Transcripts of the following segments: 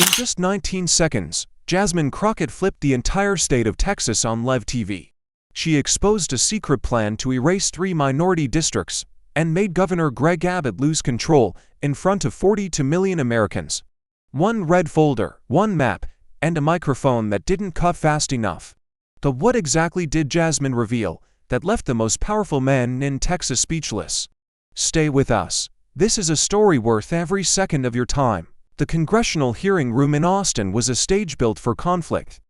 In just 19 seconds, Jasmine Crockett flipped the entire state of Texas on live TV. She exposed a secret plan to erase 3 minority districts and made Governor Greg Abbott lose control in front of 42 million Americans. One red folder, one map, and a microphone that didn't cut fast enough. But what exactly did Jasmine reveal that left the most powerful man in Texas speechless? Stay with us. This is a story worth every second of your time. The congressional hearing room in Austin was a stage built for conflict.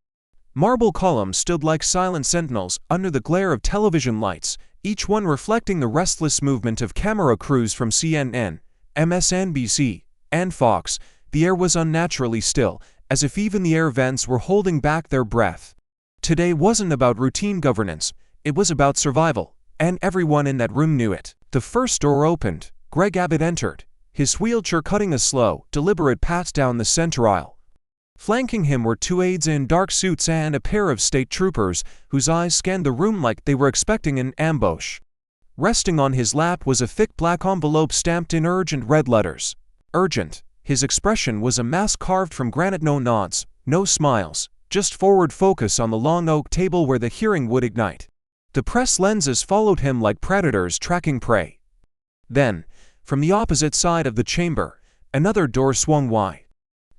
Marble columns stood like silent sentinels under the glare of television lights, each one reflecting the restless movement of camera crews from CNN, MSNBC, and Fox. The air was unnaturally still, as if even the air vents were holding back their breath. Today wasn't about routine governance, it was about survival, and everyone in that room knew it. The first door opened. Greg Abbott entered, his wheelchair cutting a slow, deliberate path down the center aisle. Flanking him were 2 aides in dark suits and a pair of state troopers whose eyes scanned the room like they were expecting an ambush. Resting on his lap was a thick black envelope stamped in urgent red letters. Urgent. His expression was a mask carved from granite. No nods, no smiles, just forward focus on the long oak table where the hearing would ignite. The press lenses followed him like predators tracking prey. Then, from the opposite side of the chamber, another door swung wide.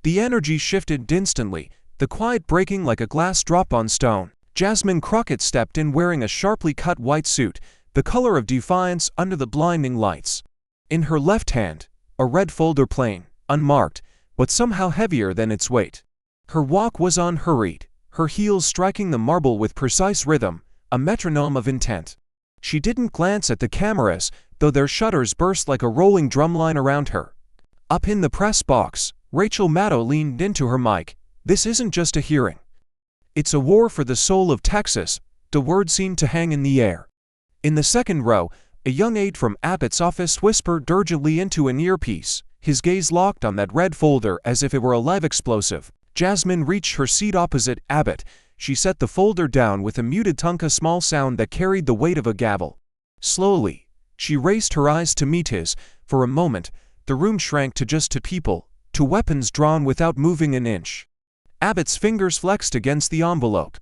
The energy shifted instantly, the quiet breaking like a glass drop on stone. Jasmine Crockett stepped in wearing a sharply cut white suit, the color of defiance under the blinding lights. In her left hand, a red folder plain, unmarked, but somehow heavier than its weight. Her walk was unhurried, her heels striking the marble with precise rhythm, a metronome of intent. She didn't glance at the cameras, though their shutters burst like a rolling drumline around her. Up in the press box, Rachel Maddow leaned into her mic. This isn't just a hearing. It's a war for the soul of Texas. The word seemed to hang in the air. In the second row, a young aide from Abbott's office whispered urgently into an earpiece, his gaze locked on that red folder as if it were a live explosive. Jasmine reached her seat opposite Abbott. She set the folder down with a muted tongue, a small sound that carried the weight of a gavel. Slowly, she raised her eyes to meet his. For a moment, the room shrank to just 2 people, 2 weapons drawn without moving an inch. Abbott's fingers flexed against the envelope.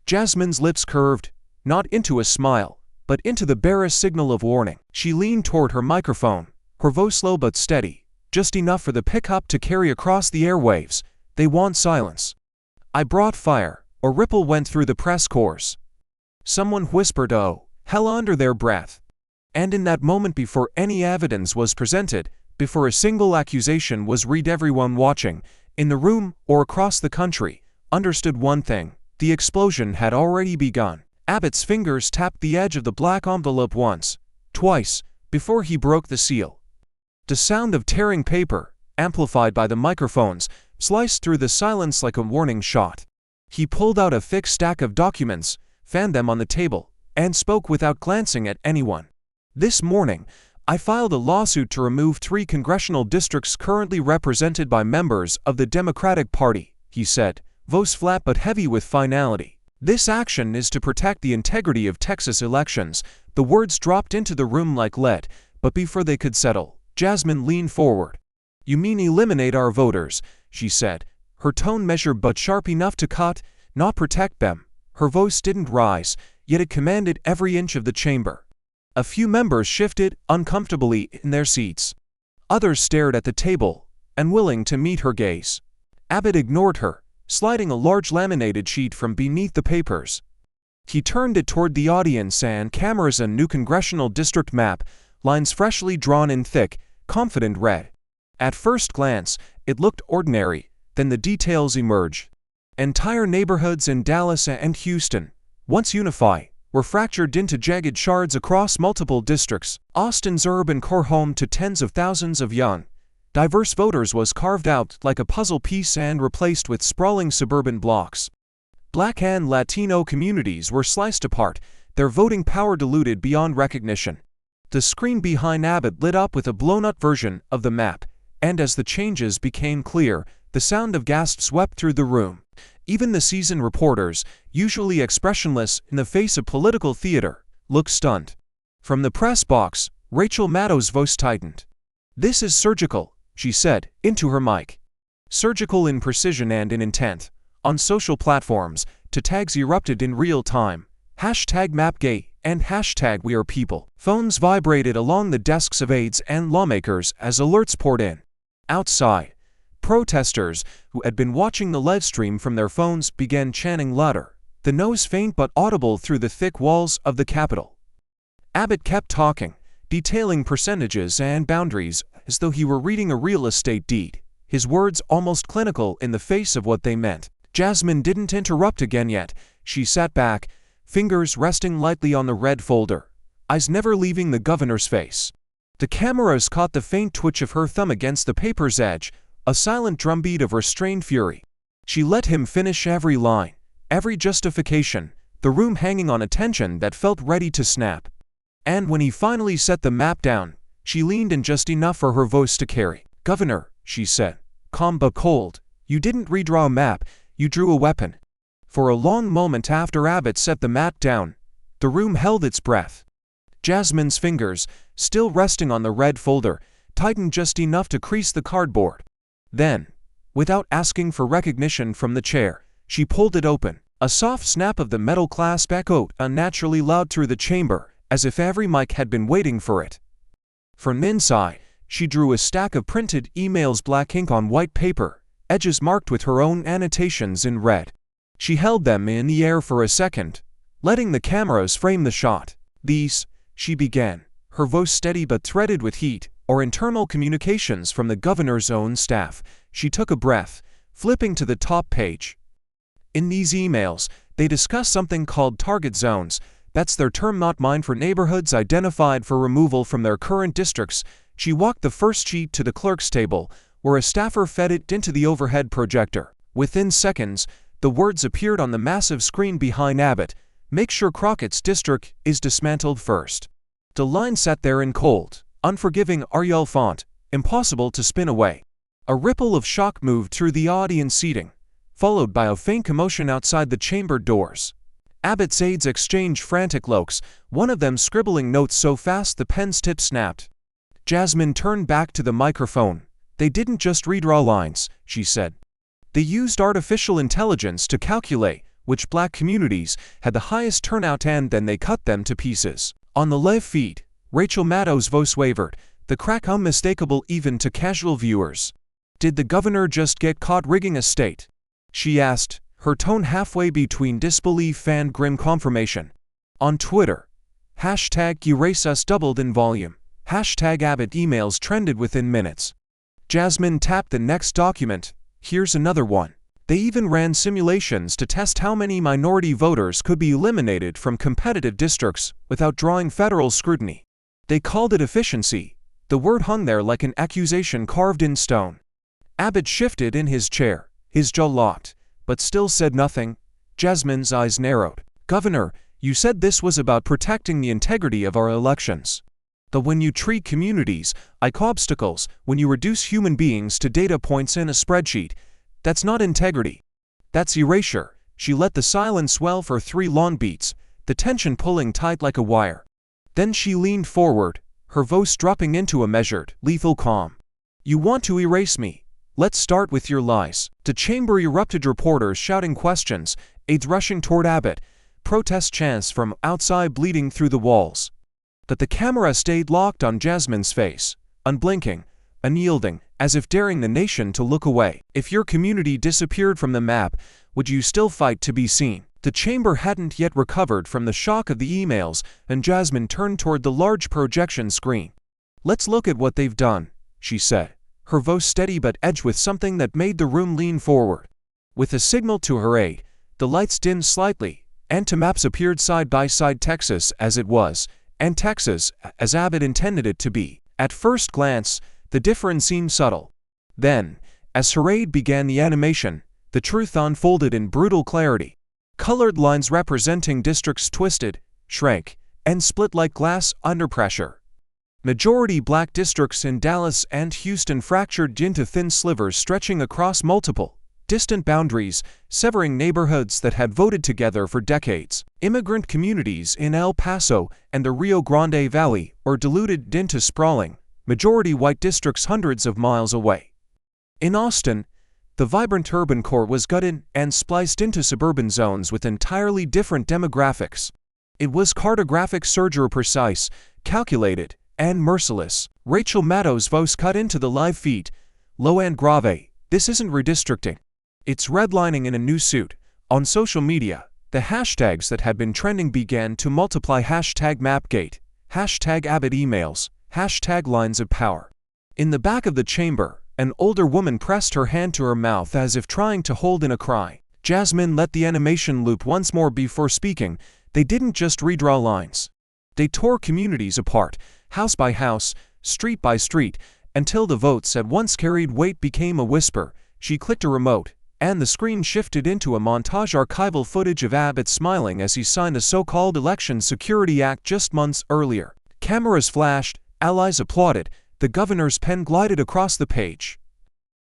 Jasmine's lips curved, not into a smile, but into the barest signal of warning. She leaned toward her microphone, her voice slow but steady, just enough for the pickup to carry across the airwaves. They want silence. I brought fire. A ripple went through the press corps. Someone whispered, "Oh, hell," under their breath. And in that moment, before any evidence was presented, before a single accusation was read, everyone watching, in the room or across the country, understood one thing: the explosion had already begun. Abbott's fingers tapped the edge of the black envelope once, twice, before he broke the seal. The sound of tearing paper, amplified by the microphones, sliced through the silence like a warning shot. He pulled out a thick stack of documents, fanned them on the table, and spoke without glancing at anyone. "This morning, I filed a lawsuit to remove 3 congressional districts currently represented by members of the Democratic Party," he said, voice flat but heavy with finality. "This action is to protect the integrity of Texas elections." The words dropped into the room like lead, but before they could settle, Jasmine leaned forward. "You mean eliminate our voters?" she said, her tone measured but sharp enough to cut, not protect them. Her voice didn't rise, yet it commanded every inch of the chamber. A few members shifted uncomfortably in their seats. Others stared at the table, unwilling to meet her gaze. Abbott ignored her, sliding a large laminated sheet from beneath the papers. He turned it toward the audience and cameras, a new congressional district map, lines freshly drawn in thick, confident red. At first glance, it looked ordinary. Then the details emerged. Entire neighborhoods in Dallas and Houston, once unified, were fractured into jagged shards across multiple districts. Austin's urban core, home to tens of thousands of young, diverse voters, was carved out like a puzzle piece and replaced with sprawling suburban blocks. Black and Latino communities were sliced apart, their voting power diluted beyond recognition. The screen behind Abbott lit up with a blown-up version of the map, and as the changes became clear, the sound of gasps swept through the room. Even the seasoned reporters, usually expressionless in the face of political theater, looked stunned. From the press box, Rachel Maddow's voice tightened. "This is surgical," she said, into her mic. Surgical in precision and in intent. On social platforms, tags erupted in real time. #MapGay and #WeArePeople. Phones vibrated along the desks of aides and lawmakers as alerts poured in. Outside, protesters who had been watching the live stream from their phones began chanting louder, the noise faint but audible through the thick walls of the Capitol. Abbott kept talking, detailing percentages and boundaries as though he were reading a real estate deed, his words almost clinical in the face of what they meant. Jasmine didn't interrupt again yet. She sat back, fingers resting lightly on the red folder, eyes never leaving the governor's face. The cameras caught the faint twitch of her thumb against the paper's edge, a silent drumbeat of restrained fury. She let him finish every line, every justification, the room hanging on a tension that felt ready to snap. And when he finally set the map down, she leaned in just enough for her voice to carry. "Governor," she said, calm but cold, "you didn't redraw a map, you drew a weapon." For a long moment after Abbott set the map down, the room held its breath. Jasmine's fingers, still resting on the red folder, tightened just enough to crease the cardboard. Then, without asking for recognition from the chair, she pulled it open. A soft snap of the metal clasp echoed unnaturally loud through the chamber, as if every mic had been waiting for it. From inside, she drew a stack of printed emails, black ink on white paper, edges marked with her own annotations in red. She held them in the air for a second, letting the cameras frame the shot. "These," she began, her voice steady but threaded with heat, "or internal communications from the governor's own staff." She took a breath, flipping to the top page. "In these emails, they discuss something called target zones. That's their term, not mine, for neighborhoods identified for removal from their current districts." She walked the first sheet to the clerk's table, where a staffer fed it into the overhead projector. Within seconds, the words appeared on the massive screen behind Abbott: "Make sure Crockett's district is dismantled first." The line sat there in cold, unforgiving Arial font, impossible to spin away. A ripple of shock moved through the audience seating, followed by a faint commotion outside the chamber doors. Abbott's aides exchanged frantic looks, one of them scribbling notes so fast the pen's tip snapped. Jasmine turned back to the microphone. "They didn't just redraw lines," she said. "They used artificial intelligence to calculate which black communities had the highest turnout, and then they cut them to pieces." On the live feed, Rachel Maddow's voice wavered, the crack unmistakable even to casual viewers. "Did the governor just get caught rigging a state?" she asked, her tone halfway between disbelief and grim confirmation. On Twitter, #EraseUs doubled in volume. #Abbott emails trended within minutes. Jasmine tapped the next document. "Here's another one." They even ran simulations to test how many minority voters could be eliminated from competitive districts without drawing federal scrutiny. They called it efficiency. The word hung there like an accusation carved in stone. Abbott shifted in his chair, his jaw locked, but still said nothing. Jasmine's eyes narrowed. "Governor, you said this was about protecting the integrity of our elections. But when you treat communities like obstacles, when you reduce human beings to data points in a spreadsheet, that's not integrity. That's erasure." She let the silence swell for 3 long beats, the tension pulling tight like a wire. Then she leaned forward, her voice dropping into a measured, lethal calm. "You want to erase me? Let's start with your lies." The chamber erupted, reporters shouting questions, aides rushing toward Abbott, protest chants from outside bleeding through the walls. But the camera stayed locked on Jasmine's face, unblinking, unyielding, as if daring the nation to look away. "If your community disappeared from the map, would you still fight to be seen?" The chamber hadn't yet recovered from the shock of the emails, and Jasmine turned toward the large projection screen. "Let's look at what they've done," she said, her voice steady but edged with something that made the room lean forward. With a signal to her aide, the lights dimmed slightly, and 2 maps appeared side by side, Texas as it was, and Texas as Abbott intended it to be. At first glance, the difference seemed subtle. Then, as her aide began the animation, the truth unfolded in brutal clarity. Colored lines representing districts twisted, shrank, and split like glass under pressure. Majority black districts in Dallas and Houston fractured into thin slivers stretching across multiple, distant boundaries, severing neighborhoods that had voted together for decades. Immigrant communities in El Paso and the Rio Grande Valley were diluted into sprawling, majority white districts hundreds of miles away. In Austin, The vibrant urban core was gutted and spliced into suburban zones with entirely different demographics. It was cartographic surgery, precise, calculated, and merciless. Rachel Maddow's voice cut into the live feed. Low and grave, this isn't redistricting. It's redlining in a new suit. On social media, the hashtags that had been trending began to multiply. Hashtag Mapgate, hashtag Abbott emails, hashtag lines of power. In the back of the chamber, an older woman pressed her hand to her mouth as if trying to hold in a cry. Jasmine let the animation loop once more before speaking. They didn't just redraw lines. They tore communities apart, house by house, street by street, until the votes that once carried weight became a whisper. She clicked a remote, and the screen shifted into a montage archival footage of Abbott smiling as he signed the so-called Election Security Act just months earlier. Cameras flashed, allies applauded, the governor's pen glided across the page.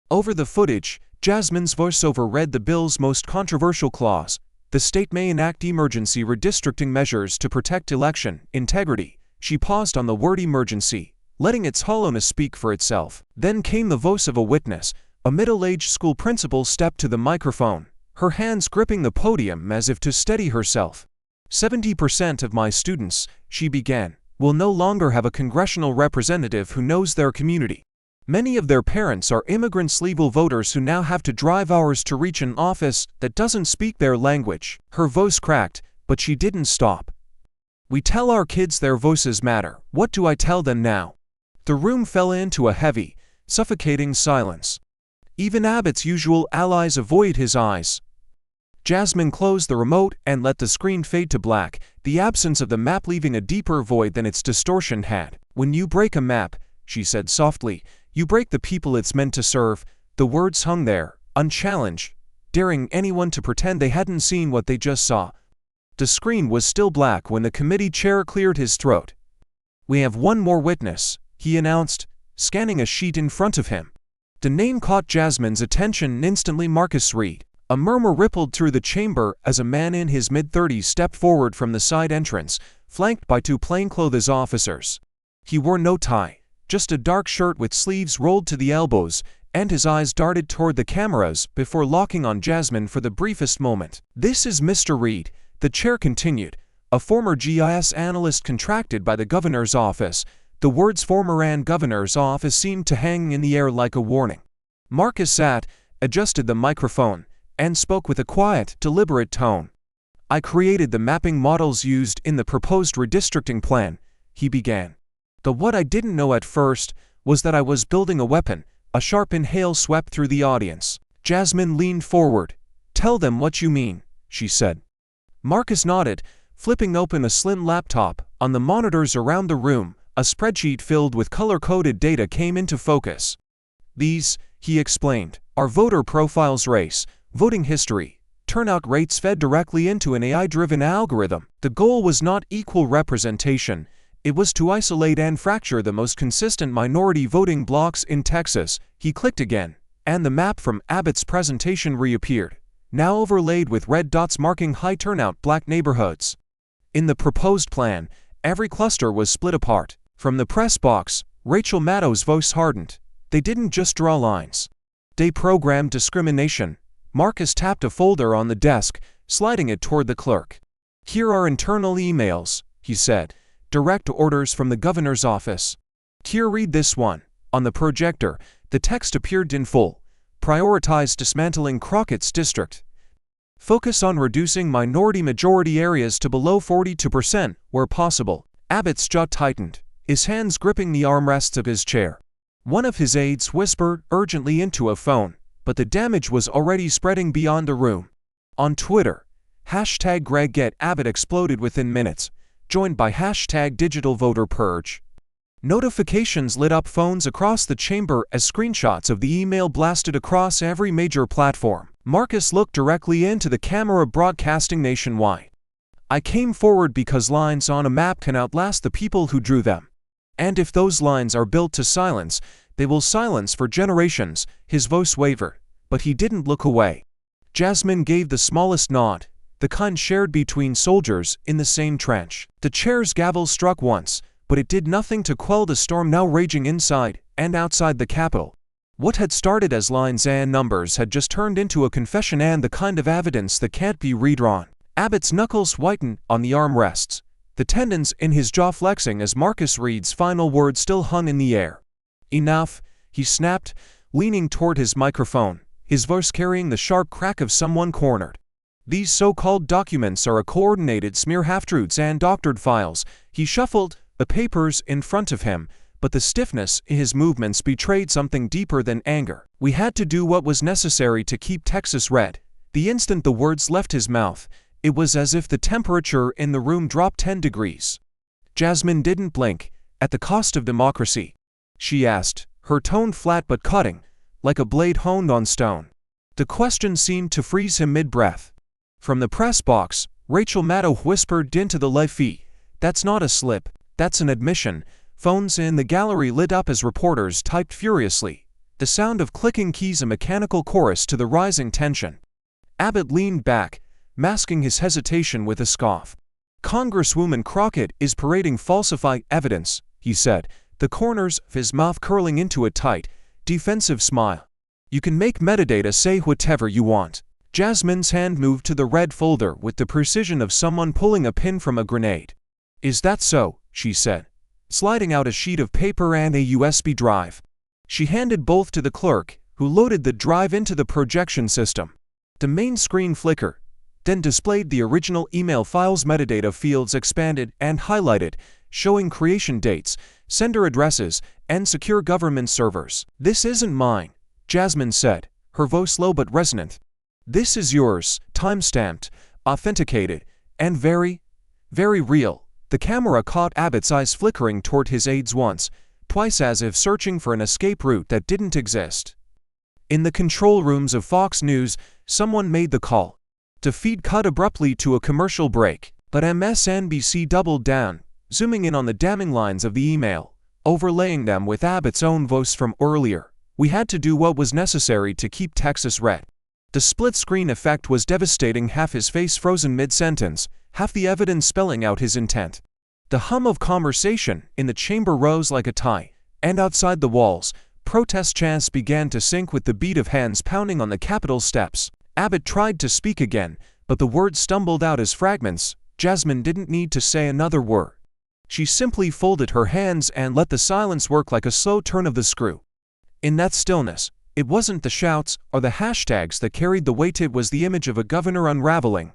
Over the footage, Jasmine's voiceover read the bill's most controversial clause. The state may enact emergency redistricting measures to protect election integrity. She paused on the word emergency, letting its hollowness speak for itself. Then came the voice of a witness. A middle-aged school principal stepped to the microphone, her hands gripping the podium as if to steady herself. 70% of my students, she began, will no longer have a congressional representative who knows their community. Many of their parents are immigrants, legal voters who now have to drive hours to reach an office that doesn't speak their language. Her voice cracked, but she didn't stop. We tell our kids their voices matter. What do I tell them now? The room fell into a heavy, suffocating silence. Even Abbott's usual allies avoided his eyes. Jasmine closed the remote and let the screen fade to black, the absence of the map leaving a deeper void than its distortion had. When you break a map, she said softly, you break the people it's meant to serve. The words hung there, unchallenged, daring anyone to pretend they hadn't seen what they just saw. The screen was still black when the committee chair cleared his throat. We have one more witness, he announced, scanning a sheet in front of him. The name caught Jasmine's attention and instantly. Marcus Reed. A murmur rippled through the chamber as a man in his mid-30s stepped forward from the side entrance, flanked by two plainclothes officers. He wore no tie, just a dark shirt with sleeves rolled to the elbows, and his eyes darted toward the cameras before locking on Jasmine for the briefest moment. This is Mr. Reed, the chair continued, a former GIS analyst contracted by the governor's office. The words former and governor's office seemed to hang in the air like a warning. Marcus sat, adjusted the microphone, and spoke with a quiet, deliberate tone. I created the mapping models used in the proposed redistricting plan, he began. But what I didn't know at first was that I was building a weapon. A sharp inhale swept through the audience. Jasmine leaned forward. Tell them what you mean, she said. Marcus nodded, flipping open a slim laptop. On the monitors around the room, a spreadsheet filled with color-coded data came into focus. These, he explained, are voter profiles, race, voting history, turnout rates fed directly into an AI-driven algorithm. The goal was not equal representation. It was to isolate and fracture the most consistent minority voting blocks in Texas. He clicked again, and the map from Abbott's presentation reappeared, now overlaid with red dots marking high turnout black neighborhoods. In the proposed plan, every cluster was split apart. From the press box, Rachel Maddow's voice hardened. They didn't just draw lines. They programmed discrimination. Marcus tapped a folder on the desk, sliding it toward the clerk. Here are internal emails, he said. Direct orders from the governor's office. Here, read this one. On the projector, the text appeared in full. Prioritize dismantling Crockett's district. Focus on reducing minority-majority areas to below 42% where possible. Abbott's jaw tightened, his hands gripping the armrests of his chair. One of his aides whispered urgently into a phone, but the damage was already spreading beyond the room. On Twitter, hashtag #GregGetAbbott exploded within minutes, joined by hashtag #DigitalVoterPurge. Notifications lit up phones across the chamber as screenshots of the email blasted across every major platform. Marcus looked directly into the camera broadcasting nationwide. I came forward because lines on a map can outlast the people who drew them. And if those lines are built to silence, they will silence for generations. His voice wavered, but he didn't look away. Jasmine gave the smallest nod, the kind shared between soldiers in the same trench. The chair's gavel struck once, but it did nothing to quell the storm now raging inside and outside the Capitol. What had started as lines and numbers had just turned into a confession, and the kind of evidence that can't be redrawn. Abbott's knuckles whitened on the armrests, the tendons in his jaw flexing as Marcus Reed's final words still hung in the air. "Enough," he snapped, leaning toward his microphone, his voice carrying the sharp crack of someone cornered. "These so-called documents are a coordinated smear half-truths and doctored files." He shuffled the papers in front of him, but the stiffness in his movements betrayed something deeper than anger. "We had to do what was necessary to keep Texas red." The instant the words left his mouth, it was as if the temperature in the room dropped 10 degrees. Jasmine didn't blink. "At the cost of democracy?" she asked, her tone flat but cutting, like a blade honed on stone. The question seemed to freeze him mid-breath. From the press box, Rachel Maddow whispered into the live feed, "That's not a slip, that's an admission." Phones in the gallery lit up as reporters typed furiously, the sound of clicking keys a mechanical chorus to the rising tension. Abbott leaned back, masking his hesitation with a scoff. "Congresswoman Crockett is parading falsified evidence," he said, the corners of his mouth curling into a tight, defensive smile. "You can make metadata say whatever you want." Jasmine's hand moved to the red folder with the precision of someone pulling a pin from a grenade. "Is that so?" she said, sliding out a sheet of paper and a USB drive. She handed both to the clerk, who loaded the drive into the projection system. The main screen flickered, then displayed the original email file's metadata fields expanded and highlighted, showing creation dates, sender addresses, and secure government servers. "This isn't mine," Jasmine said, her voice low but resonant. "This is yours, time-stamped, authenticated, and very, very real." The camera caught Abbott's eyes flickering toward his aides once, twice, as if searching for an escape route that didn't exist. In the control rooms of Fox News, someone made the call. The feed cut abruptly to a commercial break, but MSNBC doubled down, zooming in on the damning lines of the email, overlaying them with Abbott's own voice from earlier. "We had to do what was necessary to keep Texas red." The split-screen effect was devastating, half his face frozen mid-sentence, half the evidence spelling out his intent. The hum of conversation in the chamber rose like a tide, and outside the walls, protest chants began to sync with the beat of hands pounding on the Capitol steps. Abbott tried to speak again, but the words stumbled out as fragments. Jasmine didn't need to say another word. She simply folded her hands and let the silence work like a slow turn of the screw. In that stillness, it wasn't the shouts or the hashtags that carried the weight, it was the image of a governor unraveling,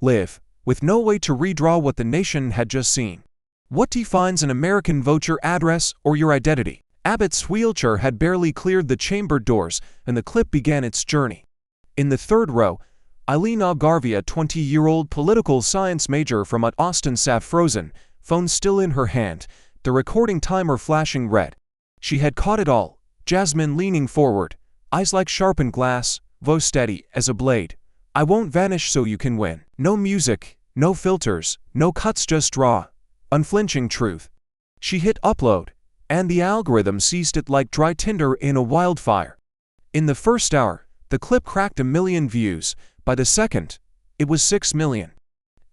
live, with no way to redraw what the nation had just seen. What defines an American vote? Your address or your identity? Abbott's wheelchair had barely cleared the chamber doors, and the clip began its journey. In the third row, Eileen Garvey, a 20-year-old political science major from Austin, sat frozen, phone still in her hand, the recording timer flashing red. She had caught it all. Jasmine leaning forward, eyes like sharpened glass, voice steady as a blade. "I won't vanish so you can win." No music, no filters, no cuts, just raw, unflinching truth. She hit upload, and the algorithm seized it like dry tinder in a wildfire. In the first hour, the clip cracked 1 million views. By the second, it was 6 million.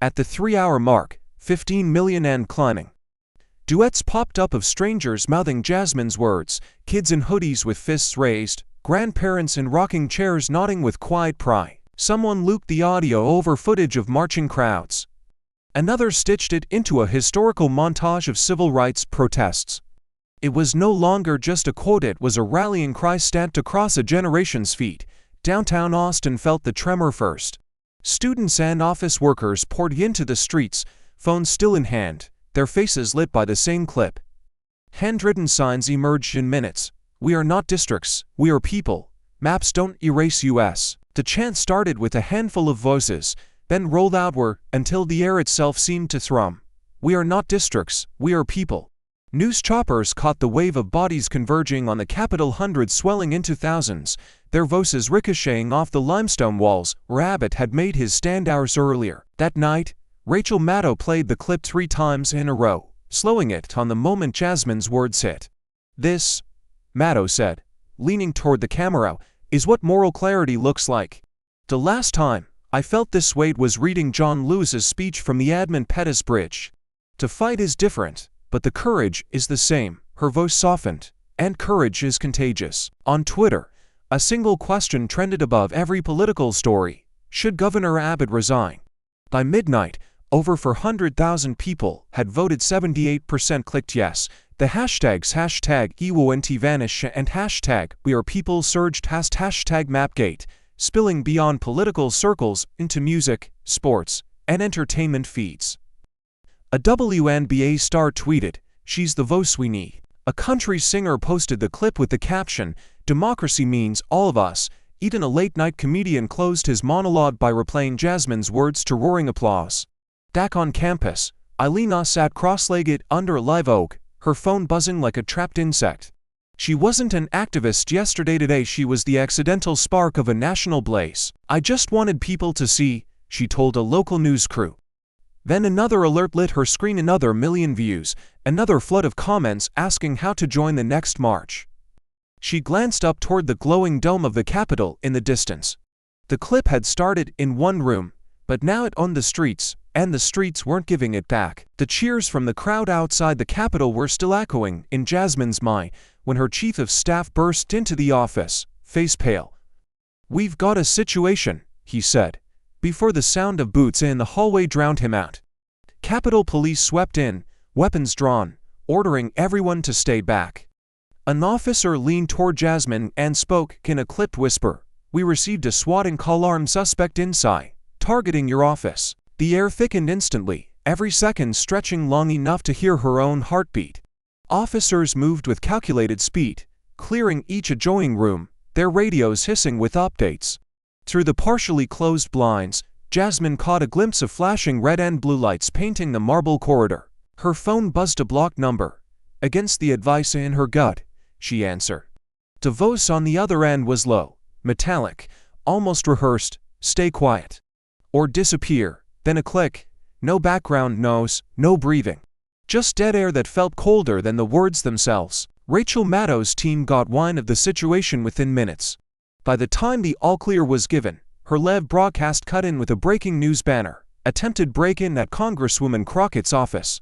At the 3-hour mark, 15 million and climbing. Duets popped up of strangers mouthing Jasmine's words, kids in hoodies with fists raised, grandparents in rocking chairs nodding with quiet pride. Someone looped the audio over footage of marching crowds. Another stitched it into a historical montage of civil rights protests. It was no longer just a quote, it was a rallying cry stamped across a generation's feet. Downtown Austin felt the tremor first. Students and office workers poured into the streets, phones still in hand, their faces lit by the same clip. Handwritten signs emerged in minutes. "We are not districts, we are people. Maps don't erase US." The chant started with a handful of voices, then rolled outward until the air itself seemed to thrum. "We are not districts, we are people." News choppers caught the wave of bodies converging on the Capitol, hundreds swelling into thousands, their voices ricocheting off the limestone walls where Abbott had made his stand hours earlier. That night, Rachel Maddow played the clip 3 times in a row, slowing it on the moment Jasmine's words hit. "This," Maddow said, leaning toward the camera, "is what moral clarity looks like. The last time I felt this weight was reading John Lewis's speech from the Edmund Pettus Bridge. To fight is different, but the courage is the same." Her voice softened, and courage is contagious. On Twitter, a single question trended above every political story: should Governor Abbott resign? By midnight, over 400,000 people had voted. 78% clicked yes. The hashtags #EWONTVanish and #WeArePeople surged past #Mapgate, spilling beyond political circles into music, sports, and entertainment feeds. A WNBA star tweeted, "She's the voice we need." A country singer posted the clip with the caption, "Democracy means all of us." Even a late-night comedian closed his monologue by replaying Jasmine's words to roaring applause. Back on campus, Elena sat cross-legged under a live oak, her phone buzzing like a trapped insect. She wasn't an activist yesterday. Today she was the accidental spark of a national blaze. "I just wanted people to see," she told a local news crew. Then another alert lit her screen. Another million views, another flood of comments asking how to join the next march. She glanced up toward the glowing dome of the Capitol in the distance. The clip had started in one room, but now it owned the streets, and the streets weren't giving it back. The cheers from the crowd outside the Capitol were still echoing in Jasmine's mind when her chief of staff burst into the office, face pale. "We've got a situation," he said, before the sound of boots in the hallway drowned him out. Capitol Police swept in, weapons drawn, ordering everyone to stay back. An officer leaned toward Jasmine and spoke in a clipped whisper, "We received a swatting call. Armed suspect inside, targeting your office." The air thickened instantly, every second stretching long enough to hear her own heartbeat. Officers moved with calculated speed, clearing each adjoining room, their radios hissing with updates. Through the partially closed blinds, Jasmine caught a glimpse of flashing red and blue lights painting the marble corridor. Her phone buzzed a blocked number. Against the advice in her gut, she answered. The voice on the other end was low, metallic, almost rehearsed, "Stay quiet. Or disappear." Then a click. No background noise, no breathing. Just dead air that felt colder than the words themselves. Rachel Maddow's team got wind of the situation within minutes. By the time the all-clear was given, her live broadcast cut in with a breaking news banner: attempted break-in at Congresswoman Crockett's office.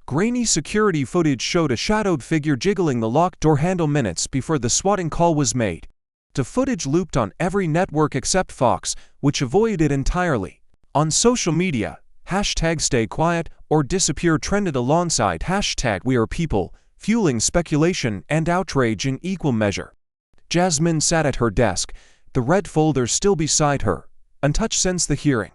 Grainy security footage showed a shadowed figure jiggling the locked door handle minutes before the swatting call was made. The footage looped on every network except Fox, which avoided it entirely. On social media, #StayQuiet or disappear trended alongside #WeArePeople, fueling speculation and outrage in equal measure. Jasmine sat at her desk, the red folder still beside her, untouched since the hearing.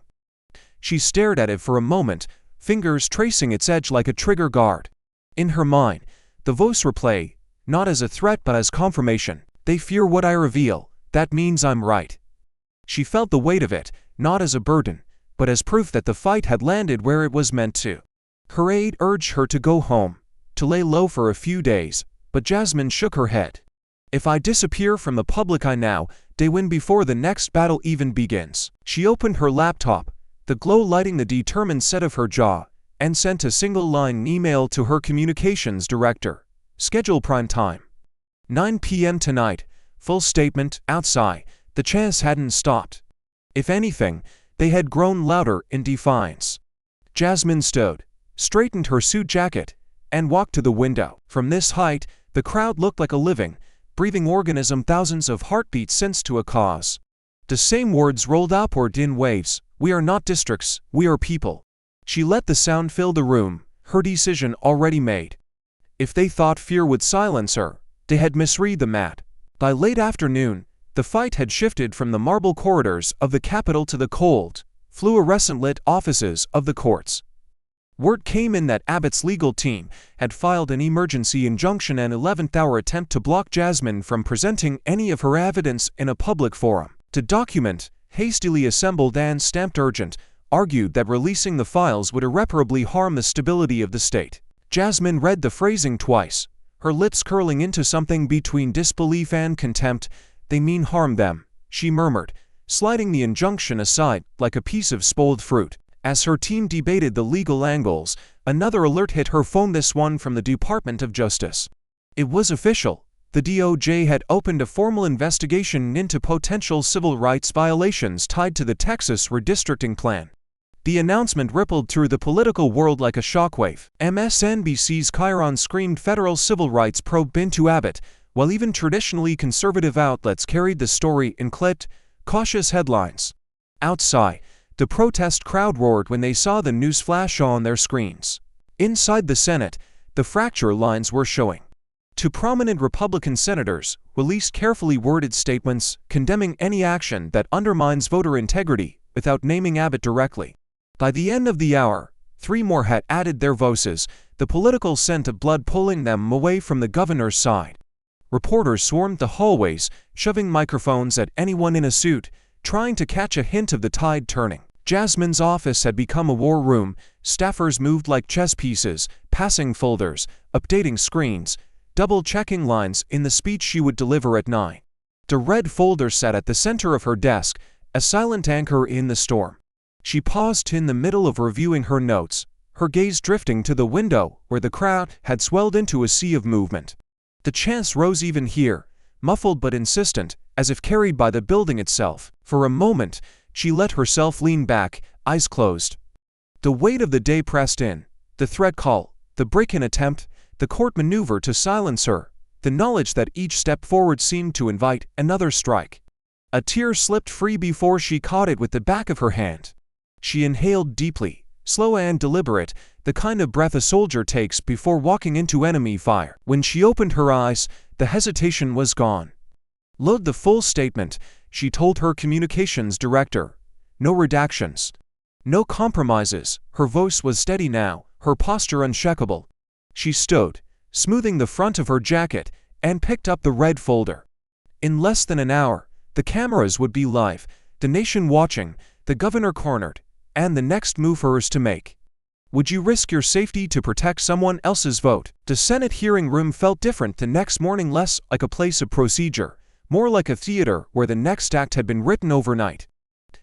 She stared at it for a moment, fingers tracing its edge like a trigger guard. In her mind, the voice replayed, not as a threat but as confirmation. "They fear what I reveal, that means I'm right." She felt the weight of it, not as a burden, but as proof that the fight had landed where it was meant to. Her aide urged her to go home, to lay low for a few days, but Jasmine shook her head. "If I disappear from the public eye now, they win before the next battle even begins." She opened her laptop, the glow lighting the determined set of her jaw, and sent a single-line email to her communications director. "Schedule prime time. 9 p.m. tonight." Full statement. Outside, the chants hadn't stopped. If anything, they had grown louder in defiance. Jasmine stood, straightened her suit jacket, and walked to the window. From this height, the crowd looked like a living, breathing organism, thousands of heartbeats sensed to a cause. The same words rolled upward in waves: "We are not districts, we are people." She let the sound fill the room, her decision already made. If they thought fear would silence her, they had misread the map. By late afternoon, the fight had shifted from the marble corridors of the Capitol to the cold, fluorescent-lit offices of the courts. Word came in that Abbott's legal team had filed an emergency injunction, an 11th-hour attempt to block Jasmine from presenting any of her evidence in a public forum. The document, hastily assembled and stamped urgent, argued that releasing the files would irreparably harm the stability of the state. Jasmine read the phrasing twice, her lips curling into something between disbelief and contempt. "They mean harm them," she murmured, sliding the injunction aside like a piece of spoiled fruit. As her team debated the legal angles, another alert hit her phone, this one from the Department of Justice. It was official. The DOJ had opened a formal investigation into potential civil rights violations tied to the Texas redistricting plan. The announcement rippled through the political world like a shockwave. MSNBC's Chiron screamed federal civil rights probe into Abbott, while even traditionally conservative outlets carried the story in clipped, cautious headlines. Outside, the protest crowd roared when they saw the news flash on their screens. Inside the Senate, the fracture lines were showing. Two prominent Republican senators released carefully worded statements condemning any action that undermines voter integrity without naming Abbott directly. By the end of the hour, 3 more had added their voices, the political scent of blood pulling them away from the governor's side. Reporters swarmed the hallways, shoving microphones at anyone in a suit, trying to catch a hint of the tide turning. Jasmine's office had become a war room. Staffers moved like chess pieces, passing folders, updating screens, double-checking lines in the speech she would deliver at 9. The red folder sat at the center of her desk, a silent anchor in the storm. She paused in the middle of reviewing her notes, her gaze drifting to the window where the crowd had swelled into a sea of movement. The chants rose even here, muffled but insistent, as if carried by the building itself. For a moment, she let herself lean back, eyes closed. The weight of the day pressed in, the threat call, the break-in attempt, the court maneuver to silence her, the knowledge that each step forward seemed to invite another strike. A tear slipped free before she caught it with the back of her hand. She inhaled deeply, slow and deliberate, the kind of breath a soldier takes before walking into enemy fire. When she opened her eyes, the hesitation was gone. "Load the full statement," she told her communications director. "No redactions. No compromises." Her voice was steady now, her posture unshakable. She stood, smoothing the front of her jacket, and picked up the red folder. In less than an hour, the cameras would be live, the nation watching, the governor cornered, and the next move hers to make. Would you risk your safety to protect someone else's vote? The Senate hearing room felt different the next morning, less like a place of procedure, more like a theater where the next act had been written overnight.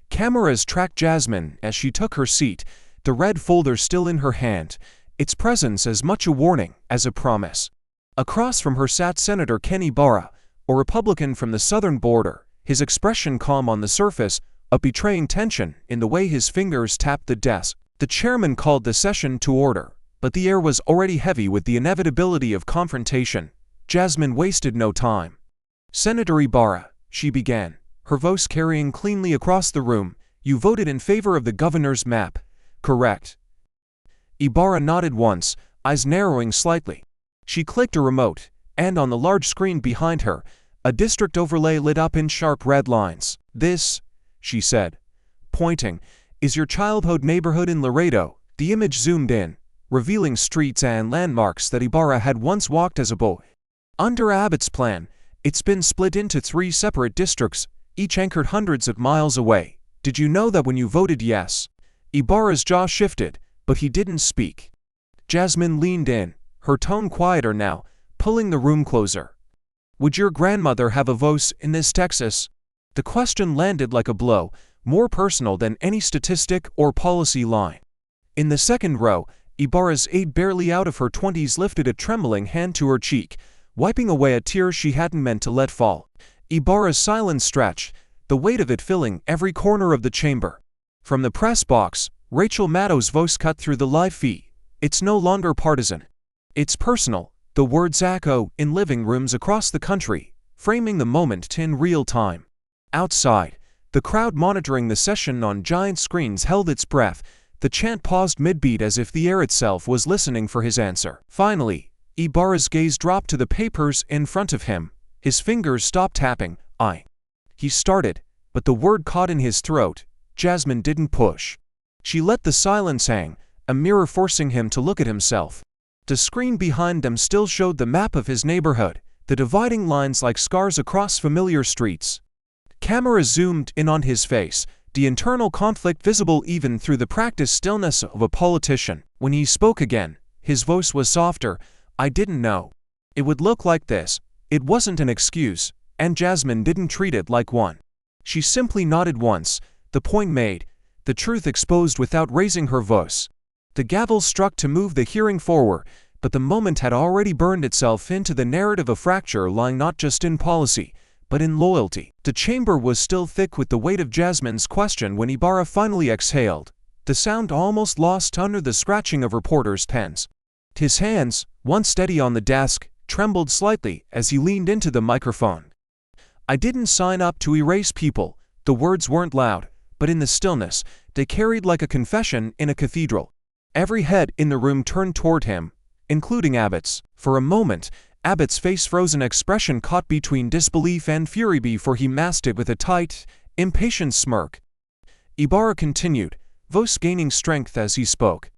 Cameras tracked Jasmine as she took her seat, the red folder still in her hand, its presence as much a warning as a promise. Across from her sat Senator Ken Ibarra, a Republican from the southern border, his expression calm on the surface, but betraying tension in the way his fingers tapped the desk. The chairman called the session to order, but the air was already heavy with the inevitability of confrontation. Jasmine wasted no time. "Senator Ibarra," she began, her voice carrying cleanly across the room, "you voted in favor of the governor's map, correct?" Ibarra nodded once, eyes narrowing slightly. She clicked a remote, and on the large screen behind her, a district overlay lit up in sharp red lines. "This," she said, pointing, "is your childhood neighborhood in Laredo." The image zoomed in, revealing streets and landmarks that Ibarra had once walked as a boy. Under Abbott's plan, it's been split into 3 separate districts, each anchored hundreds of miles away. "Did you know that when you voted yes?" Ibarra's jaw shifted, but he didn't speak. Jasmine leaned in, her tone quieter now, pulling the room closer. "Would your grandmother have a voice in this, Texas?" The question landed like a blow, more personal than any statistic or policy line. In the second row, Ibarra's aide, barely out of her 20s, lifted a trembling hand to her cheek, wiping away a tear she hadn't meant to let fall. Ibarra's silence stretched, the weight of it filling every corner of the chamber. From the press box, Rachel Maddow's voice cut through the live feed. "It's no longer partisan. It's personal." The words echo in living rooms across the country, framing the moment in real time. Outside, the crowd monitoring the session on giant screens held its breath. The chant paused mid-beat as if the air itself was listening for his answer. Finally, Ibarra's gaze dropped to the papers in front of him. His fingers stopped tapping. He started, but the word caught in his throat. Jasmine didn't push. She let the silence hang, a mirror forcing him to look at himself. The screen behind them still showed the map of his neighborhood, the dividing lines like scars across familiar streets. Cameras zoomed in on his face, the internal conflict visible even through the practiced stillness of a politician. When he spoke again, his voice was softer. "I didn't know it would look like this." It wasn't an excuse, and Jasmine didn't treat it like one. She simply nodded once, the point made, the truth exposed without raising her voice. The gavel struck to move the hearing forward, but the moment had already burned itself into the narrative of fracture lying not just in policy, but in loyalty. The chamber was still thick with the weight of Jasmine's question when Ibarra finally exhaled, the sound almost lost under the scratching of reporters' pens. His hands, once steady on the desk, trembled slightly as he leaned into the microphone. "I didn't sign up to erase people." The words weren't loud, but in the stillness, they carried like a confession in a cathedral. Every head in the room turned toward him, including Abbott's. For a moment, Abbott's face froze, an expression caught between disbelief and fury before he masked it with a tight, impatient smirk. Ibarra continued, voice gaining strength as he spoke.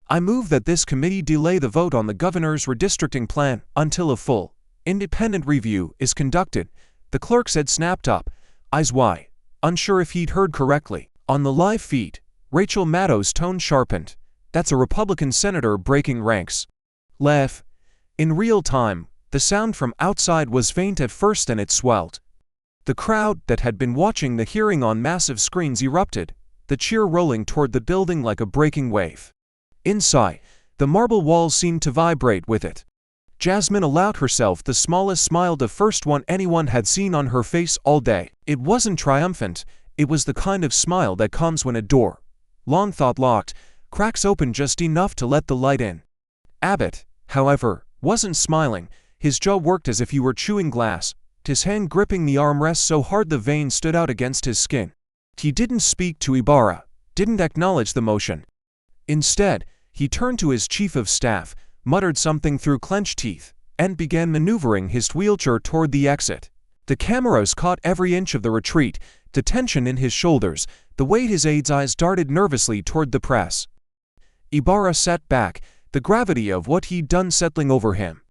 "I move that this committee delay the vote on the governor's redistricting plan until a full, independent review is conducted." The clerk's head snapped up, eyes wide, unsure if he'd heard correctly. On the live feed, Rachel Maddow's tone sharpened. "That's a Republican senator breaking ranks." Laugh. In real time, the sound from outside was faint at first and it swelled. The crowd that had been watching the hearing on massive screens erupted, the cheer rolling toward the building like a breaking wave. Inside, the marble walls seemed to vibrate with it. Jasmine allowed herself the smallest smile, the first one anyone had seen on her face all day. It wasn't triumphant, it was the kind of smile that comes when a door, long thought locked, cracks open just enough to let the light in. Abbott, however, wasn't smiling. His jaw worked as if he were chewing glass, his hand gripping the armrest so hard the veins stood out against his skin. He didn't speak to Ibarra, didn't acknowledge the motion. Instead, he turned to his chief of staff, muttered something through clenched teeth, and began maneuvering his wheelchair toward the exit. The cameras caught every inch of the retreat, the tension in his shoulders, the way his aide's eyes darted nervously toward the press. Ibarra sat back, the gravity of what he'd done settling over him.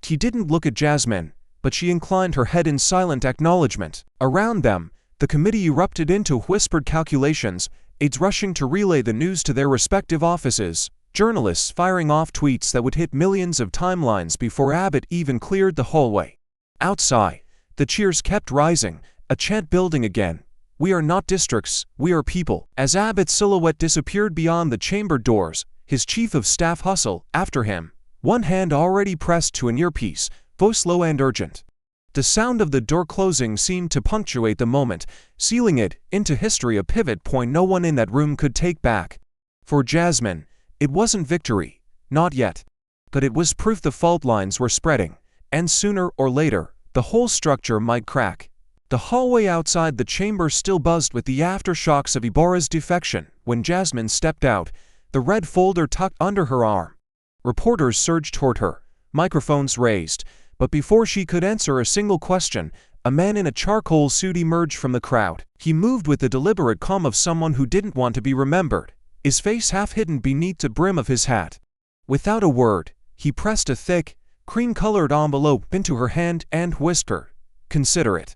He didn't look at Jasmine, but she inclined her head in silent acknowledgement. Around them, the committee erupted into whispered calculations, aides rushing to relay the news to their respective offices, journalists firing off tweets that would hit millions of timelines before Abbott even cleared the hallway. Outside, the cheers kept rising, a chant building again. "We are not districts, we are people." As Abbott's silhouette disappeared beyond the chamber doors, his chief of staff hustled after him, one hand already pressed to an earpiece, voice low and urgent. The sound of the door closing seemed to punctuate the moment, sealing it into history, a pivot point no one in that room could take back. For Jasmine, it wasn't victory, not yet. But it was proof the fault lines were spreading, and sooner or later, the whole structure might crack. The hallway outside the chamber still buzzed with the aftershocks of Ibarra's defection when Jasmine stepped out, the red folder tucked under her arm. Reporters surged toward her, microphones raised, but before she could answer a single question, a man in a charcoal suit emerged from the crowd. He moved with the deliberate calm of someone who didn't want to be remembered, his face half hidden beneath the brim of his hat. Without a word, he pressed a thick, cream-colored envelope into her hand and whispered, "Consider it."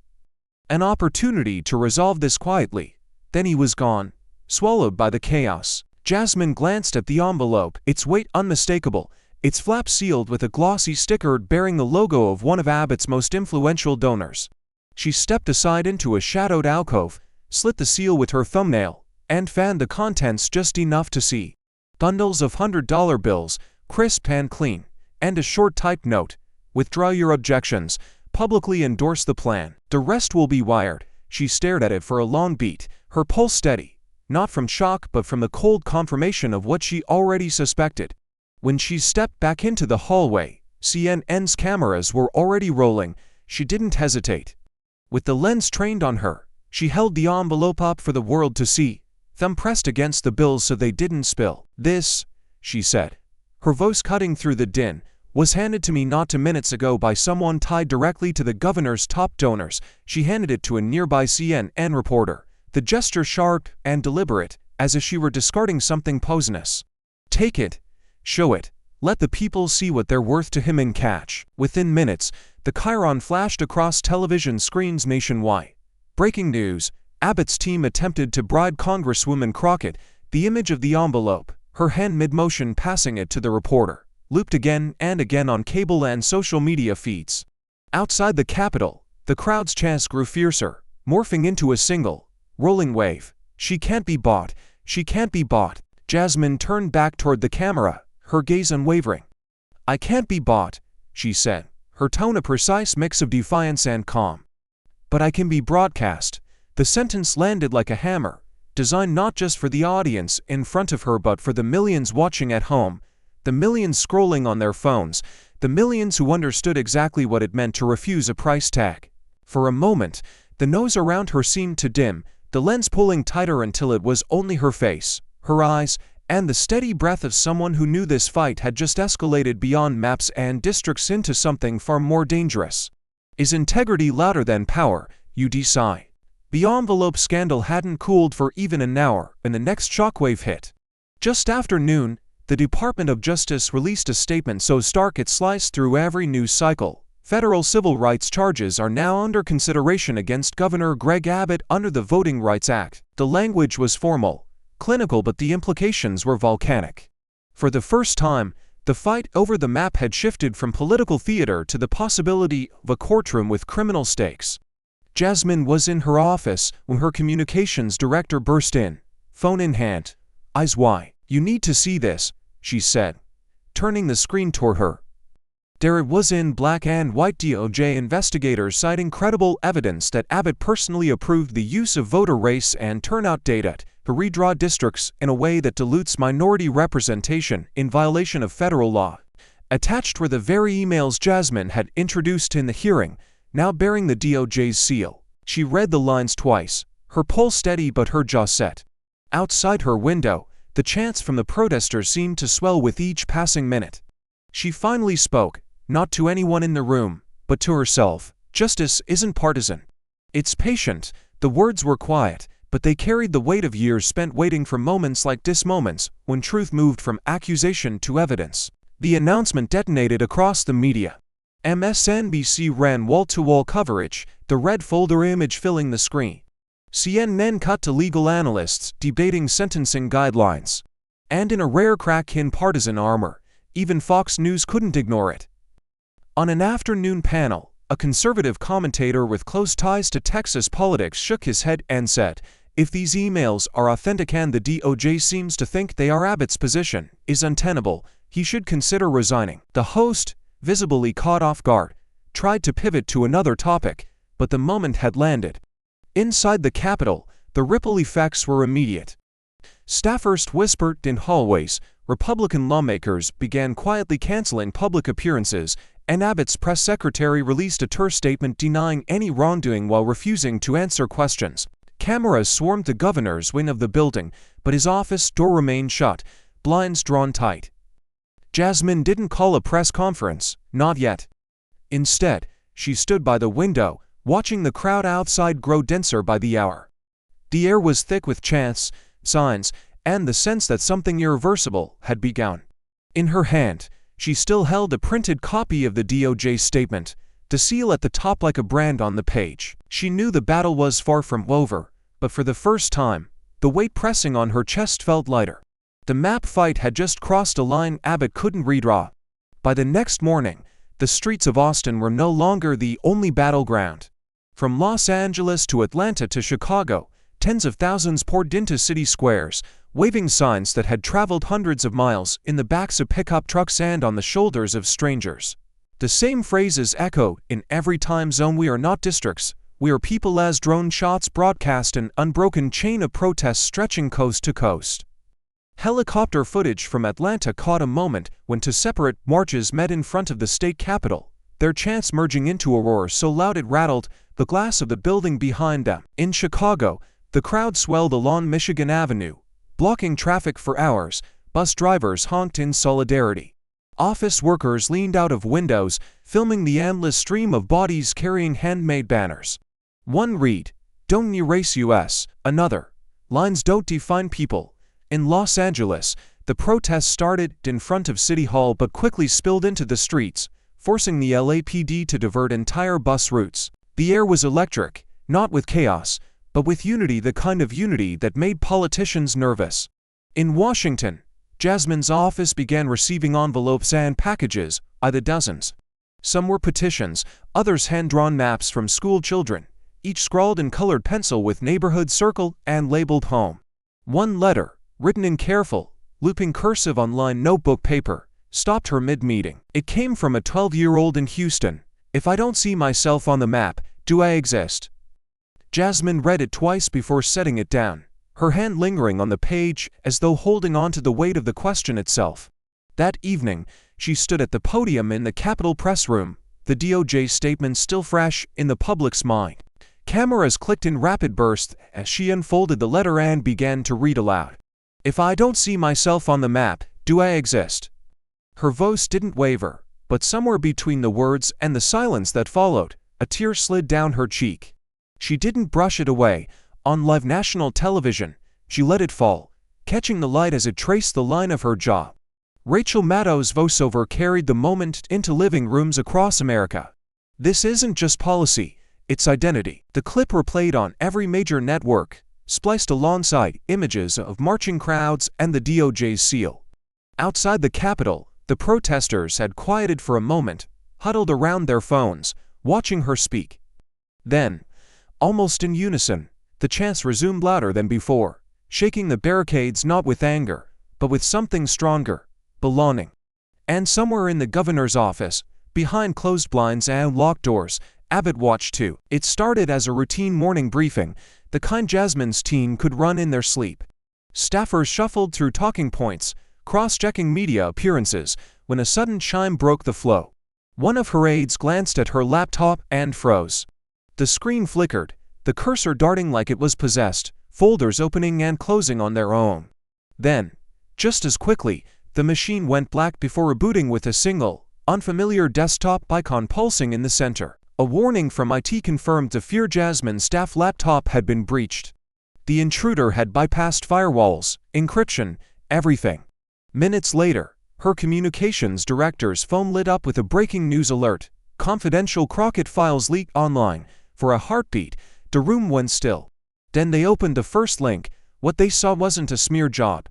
An opportunity to resolve this quietly. Then he was gone, swallowed by the chaos. Jasmine glanced at the envelope, its weight unmistakable, its flap sealed with a glossy sticker bearing the logo of one of Abbott's most influential donors. She stepped aside into a shadowed alcove, slit the seal with her thumbnail, and fanned the contents just enough to see. Bundles of $100 bills, crisp and clean, and a short typed note, "Withdraw your objections, publicly endorse the plan. The rest will be wired." She stared at it for a long beat, her pulse steady, not from shock but from the cold confirmation of what she already suspected. When she stepped back into the hallway, CNN's cameras were already rolling. She didn't hesitate. With the lens trained on her, she held the envelope up for the world to see, thumb pressed against the bills so they didn't spill. "This," she said, her voice cutting through the din, "was handed to me not 2 minutes ago by someone tied directly to the governor's top donors." She handed it to a nearby CNN reporter, the gesture sharp and deliberate, as if she were discarding something poisonous. "Take it, show it, let the people see what they're worth to him in cash." Within minutes, the chyron flashed across television screens nationwide. Breaking news: Abbott's team attempted to bribe Congresswoman Crockett. The image of the envelope, her hand mid-motion passing it to the reporter, looped again and again on cable and social media feeds. Outside the Capitol, the crowd's chants grew fiercer, morphing into a single, rolling wave. "She can't be bought, she can't be bought." Jasmine turned back toward the camera, her gaze unwavering. "I can't be bought," she said, her tone a precise mix of defiance and calm. "But I can be broadcast." The sentence landed like a hammer, designed not just for the audience in front of her but for the millions watching at home, The millions scrolling on their phones, the millions who understood exactly what it meant to refuse a price tag. For a moment, the nose around her seemed to dim, the lens pulling tighter until it was only her face, her eyes, and the steady breath of someone who knew this fight had just escalated beyond maps and districts into something far more dangerous. Is integrity louder than power, you decide? The envelope scandal hadn't cooled for even an hour when the next shockwave hit. Just after noon, the Department of Justice released a statement so stark it sliced through every news cycle. Federal civil rights charges are now under consideration against Governor Greg Abbott under the Voting Rights Act. The language was formal, clinical, but the implications were volcanic. For the first time, the fight over the map had shifted from political theater to the possibility of a courtroom with criminal stakes. Jasmine was in her office when her communications director burst in, phone in hand. Eyes wide. "You need to see this," she said, turning the screen toward her. There it was in black and white: DOJ investigators citing credible evidence that Abbott personally approved the use of voter race and turnout data to redraw districts in a way that dilutes minority representation in violation of federal law. Attached were the very emails Jasmine had introduced in the hearing, now bearing the DOJ's seal. She read the lines twice, her pulse steady but her jaw set. Outside her window, the chants from the protesters seemed to swell with each passing minute. She finally spoke, not to anyone in the room, but to herself. "Justice isn't partisan. It's patient." The words were quiet, but they carried the weight of years spent waiting for moments like this, moments when truth moved from accusation to evidence. The announcement detonated across the media. MSNBC ran wall-to-wall coverage, the red folder image filling the screen. CNN cut to legal analysts debating sentencing guidelines. And in a rare crack in partisan armor, even Fox News couldn't ignore it. On an afternoon panel, a conservative commentator with close ties to Texas politics shook his head and said, "If these emails are authentic and the DOJ seems to think they are, Abbott's position is untenable. He should consider resigning." The host, visibly caught off guard, tried to pivot to another topic, but the moment had landed. Inside the Capitol, the ripple effects were immediate. Staffers whispered in hallways, Republican lawmakers began quietly canceling public appearances, and Abbott's press secretary released a terse statement denying any wrongdoing while refusing to answer questions. Cameras swarmed the governor's wing of the building, but his office door remained shut, blinds drawn tight. Jasmine didn't call a press conference, not yet. Instead, she stood by the window, watching the crowd outside grow denser by the hour. The air was thick with chants, signs, and the sense that something irreversible had begun. In her hand, she still held a printed copy of the DOJ statement, the seal at the top like a brand on the page. She knew the battle was far from over, but for the first time, the weight pressing on her chest felt lighter. The map fight had just crossed a line Abbott couldn't redraw. By the next morning, the streets of Austin were no longer the only battleground. From Los Angeles to Atlanta to Chicago, tens of thousands poured into city squares, waving signs that had traveled hundreds of miles in the backs of pickup trucks and on the shoulders of strangers. The same phrases echoed in every time zone: "We are not districts, we are people," as drone shots broadcast an unbroken chain of protests stretching coast to coast. Helicopter footage from Atlanta caught a moment when two separate marches met in front of the state capitol, their chants merging into a roar so loud it rattled the glass of the building behind them. In Chicago, the crowd swelled along Michigan Avenue, blocking traffic for hours. Bus drivers honked in solidarity. Office workers leaned out of windows, filming the endless stream of bodies carrying handmade banners. One read, "Don't erase US," another, "Lines don't define people." In Los Angeles, the protests started in front of City Hall but quickly spilled into the streets, forcing the LAPD to divert entire bus routes. The air was electric, not with chaos, but with unity, the kind of unity that made politicians nervous. In Washington, Jasmine's office began receiving envelopes and packages by the dozens. Some were petitions, others hand-drawn maps from school children, each scrawled in colored pencil with neighborhood circled and labeled home. One letter, written in careful, looping cursive on lined notebook paper, stopped her mid-meeting. It came from a 12-year-old in Houston. "If I don't see myself on the map, do I exist?" Jasmine read it twice before setting it down, her hand lingering on the page as though holding on to the weight of the question itself. That evening, she stood at the podium in the Capitol press room, the DOJ statement still fresh in the public's mind. Cameras clicked in rapid bursts as she unfolded the letter and began to read aloud. "If I don't see myself on the map, do I exist?" Her voice didn't waver, but somewhere between the words and the silence that followed, a tear slid down her cheek. She didn't brush it away. On live national television, she let it fall, catching the light as it traced the line of her jaw. Rachel Maddow's voiceover carried the moment into living rooms across America. This isn't just policy, it's identity. The clip replayed on every major network, spliced alongside images of marching crowds and the DOJ's seal. Outside the Capitol, the protesters had quieted for a moment, huddled around their phones, watching her speak. Then, almost in unison, the chants resumed louder than before, shaking the barricades not with anger, but with something stronger: belonging. And somewhere in the governor's office, behind closed blinds and locked doors, Abbott watched too. It started as a routine morning briefing, the kind Jasmine's team could run in their sleep. Staffers shuffled through talking points, cross-checking media appearances, when a sudden chime broke the flow. One of her aides glanced at her laptop and froze. The screen flickered, the cursor darting like it was possessed, folders opening and closing on their own. Then, just as quickly, the machine went black before rebooting with a single, unfamiliar desktop icon pulsing in the center. A warning from IT confirmed the fear Jasmine's staff laptop had been breached. The intruder had bypassed firewalls, encryption, everything. Minutes later, her communications director's phone lit up with a breaking news alert: confidential Crockett files leaked online. For a heartbeat, the room went still. Then they opened the first link. What they saw wasn't a smear job.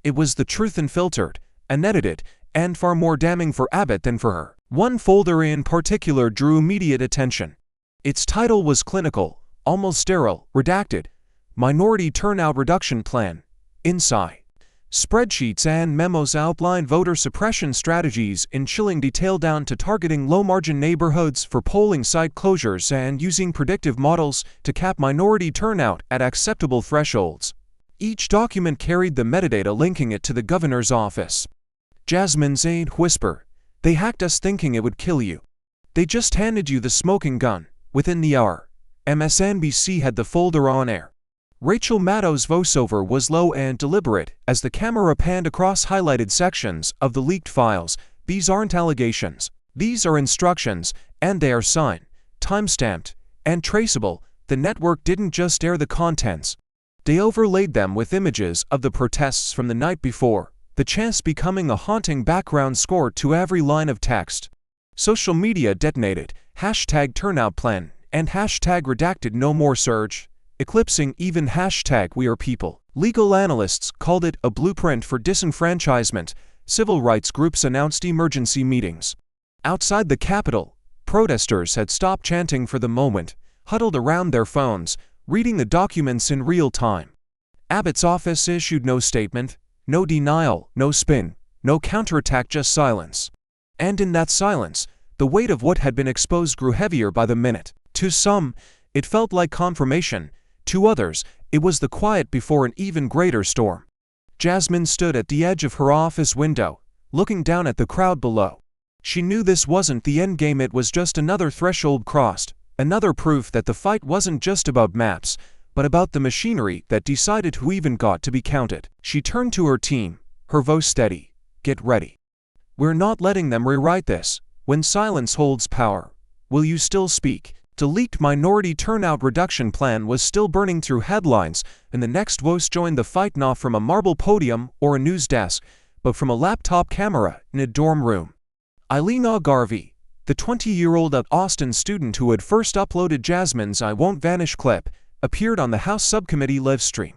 It was the truth unfiltered, unedited, and far more damning for Abbott than for her. One folder in particular drew immediate attention. Its title was clinical, almost sterile, redacted: Minority Turnout Reduction Plan. Inside, spreadsheets and memos outlined voter suppression strategies in chilling detail, down to targeting low-margin neighborhoods for polling site closures and using predictive models to cap minority turnout at acceptable thresholds. Each document carried the metadata linking it to the governor's office. Jasmine's aide whispered, "They hacked us thinking it would kill you. They just handed you the smoking gun." Within the hour, MSNBC had the folder on air. Rachel Maddow's voiceover was low and deliberate as the camera panned across highlighted sections of the leaked files. "These aren't allegations. These are instructions, and they are signed, time-stamped, and traceable." The network didn't just air the contents. They overlaid them with images of the protests from the night before, the chants becoming a haunting background score to every line of text. Social media detonated #turnoutplan and #redacted no more surge, eclipsing even #wearepeople. Legal analysts called it a blueprint for disenfranchisement. Civil rights groups announced emergency meetings. Outside the Capitol, protesters had stopped chanting for the moment, huddled around their phones, reading the documents in real time. Abbott's office issued no statement, no denial, no spin, no counterattack, just silence. And in that silence, the weight of what had been exposed grew heavier by the minute. To some, it felt like confirmation. To others, it was the quiet before an even greater storm. Jasmine stood at the edge of her office window, looking down at the crowd below. She knew this wasn't the end game, it was just another threshold crossed, another proof that the fight wasn't just about maps, but about the machinery that decided who even got to be counted. She turned to her team, her voice steady. "Get ready. We're not letting them rewrite this. When silence holds power, will you still speak?" The leaked minority turnout reduction plan was still burning through headlines, and the next voice joined the fight, not from a marble podium or a news desk, but from a laptop camera in a dorm room. Eileen Garvey, the 20-year-old Austin student who had first uploaded Jasmine's "I Won't Vanish" clip, appeared on the House Subcommittee livestream.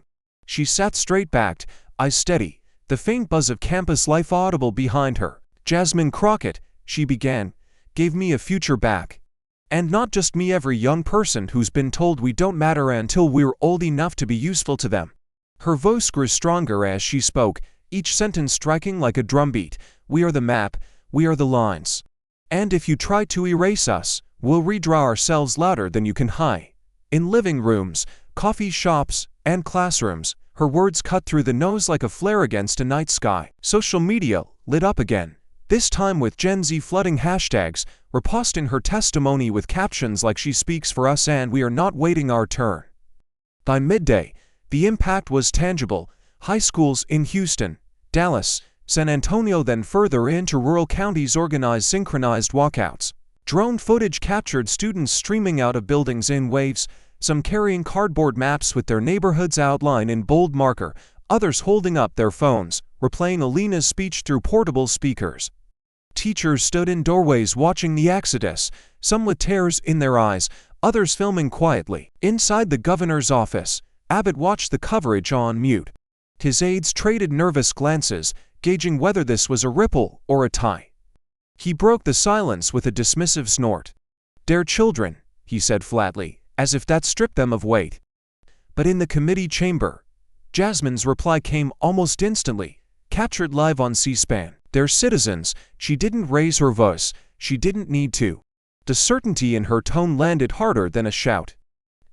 She sat straight-backed, eyes steady, the faint buzz of campus life audible behind her. "Jasmine Crockett," she began, "gave me a future back. And not just me, every young person who's been told we don't matter until we're old enough to be useful to them." Her voice grew stronger as she spoke, each sentence striking like a drumbeat. "We are the map, we are the lines. And if you try to erase us, we'll redraw ourselves louder than you can hide." In living rooms, coffee shops, and classrooms, her words cut through the noise like a flare against a night sky. Social media lit up again, this time with Gen Z flooding hashtags, reposting her testimony with captions like "She speaks for us and we are not waiting our turn." By midday, the impact was tangible. High schools in Houston, Dallas, San Antonio, then further into rural counties organized synchronized walkouts. Drone footage captured students streaming out of buildings in waves, some carrying cardboard maps with their neighborhoods outlined in bold marker, others holding up their phones, replaying Alina's speech through portable speakers. Teachers stood in doorways watching the exodus, some with tears in their eyes, others filming quietly. Inside the governor's office, Abbott watched the coverage on mute. His aides traded nervous glances, gauging whether this was a ripple or a tie. He broke the silence with a dismissive snort. "They're children," he said flatly, as if that stripped them of weight. But in the committee chamber, Jasmine's reply came almost instantly, captured live on C-SPAN. "They're citizens." She didn't raise her voice. She didn't need to. The certainty in her tone landed harder than a shout.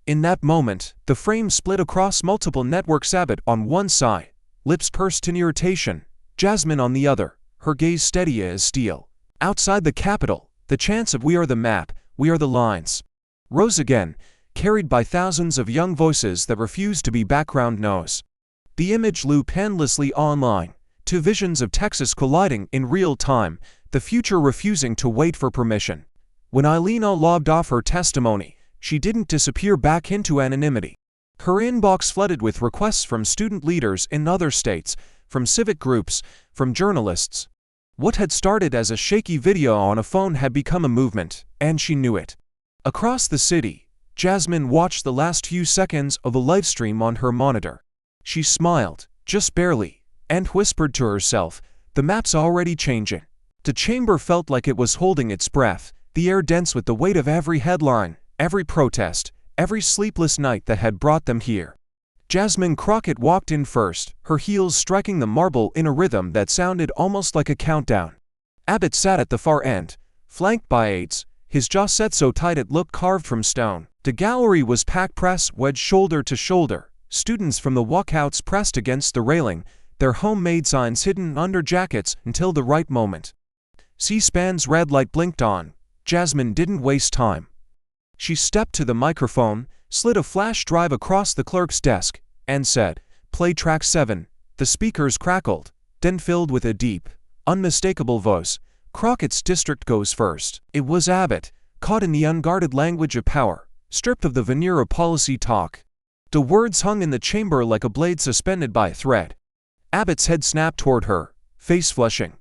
In that moment, the frame split across multiple networks. Abbott on one side, lips pursed in irritation, Jasmine on the other, her gaze steady as steel. Outside the Capitol, the chants of "We are the map, we are the lines" rose again, carried by thousands of young voices that refused to be background noise. The image looped endlessly online, two visions of Texas colliding in real time, the future refusing to wait for permission. When Alina logged off her testimony, she didn't disappear back into anonymity. Her inbox flooded with requests from student leaders in other states, from civic groups, from journalists. What had started as a shaky video on a phone had become a movement, and she knew it. Across the city, Jasmine watched the last few seconds of a livestream on her monitor. She smiled, just barely, and whispered to herself, "The map's already changing." The chamber felt like it was holding its breath, the air dense with the weight of every headline, every protest, every sleepless night that had brought them here. Jasmine Crockett walked in first, her heels striking the marble in a rhythm that sounded almost like a countdown. Abbott sat at the far end, flanked by aides, his jaw set so tight it looked carved from stone. The gallery was packed, press wedged shoulder to shoulder, students from the walkouts pressed against the railing, their homemade signs hidden under jackets until the right moment. C-SPAN's red light blinked on. Jasmine didn't waste time. She stepped to the microphone, slid a flash drive across the clerk's desk, and said, "Play track 7. The speakers crackled, then filled with a deep, unmistakable voice. Crockett's district goes first. It was Abbott, caught in the unguarded language of power, stripped of the veneer of policy talk. The words hung in the chamber like a blade suspended by a thread. Abbott's head snapped toward her, face flushing.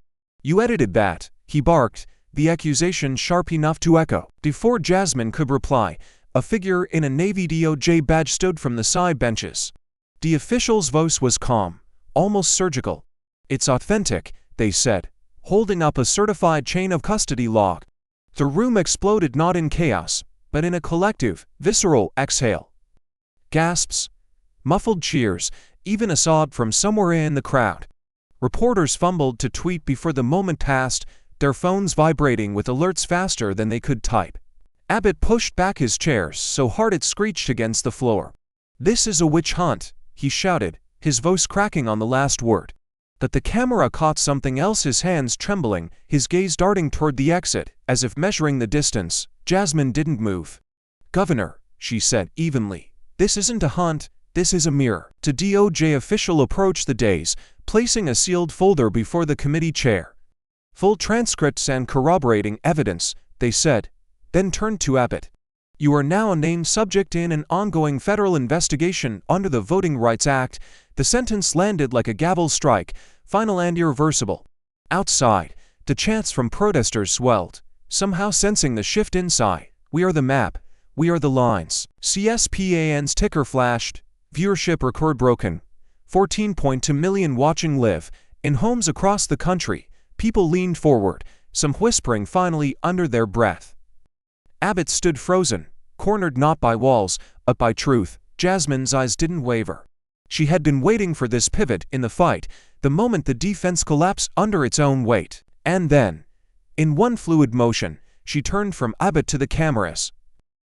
"You edited that," he barked, the accusation sharp enough to echo. Before Jasmine could reply, a figure in a Navy DOJ badge stood from the side benches. The official's voice was calm, almost surgical. "It's authentic," they said, holding up a certified chain of custody log. The room exploded, not in chaos, but in a collective, visceral exhale. Gasps, muffled cheers, even a sob from somewhere in the crowd. Reporters fumbled to tweet before the moment passed, their phones vibrating with alerts faster than they could type. Abbott pushed back his chair so hard it screeched against the floor. "This is a witch hunt," he shouted, his voice cracking on the last word. But the camera caught something else, his hands trembling, his gaze darting toward the exit, as if measuring the distance. Jasmine didn't move. "Governor," she said evenly, "this isn't a hunt, this is a mirror." The DOJ official approached the dais, placing a sealed folder before the committee chair. "Full transcripts and corroborating evidence," they said, then turned to Abbott. "You are now a named subject in an ongoing federal investigation under the Voting Rights Act." The sentence landed like a gavel strike, final and irreversible. Outside, the chants from protesters swelled, somehow sensing the shift inside. "We are the map, we are the lines." CSPAN's ticker flashed, viewership record broken. 14.2 million watching live. In homes across the country, people leaned forward, some whispering finally under their breath. Abbott stood frozen, cornered not by walls, but by truth. Jasmine's eyes didn't waver. She had been waiting for this pivot in the fight, the moment the defense collapsed under its own weight. And then, in one fluid motion, she turned from Abbott to the cameras.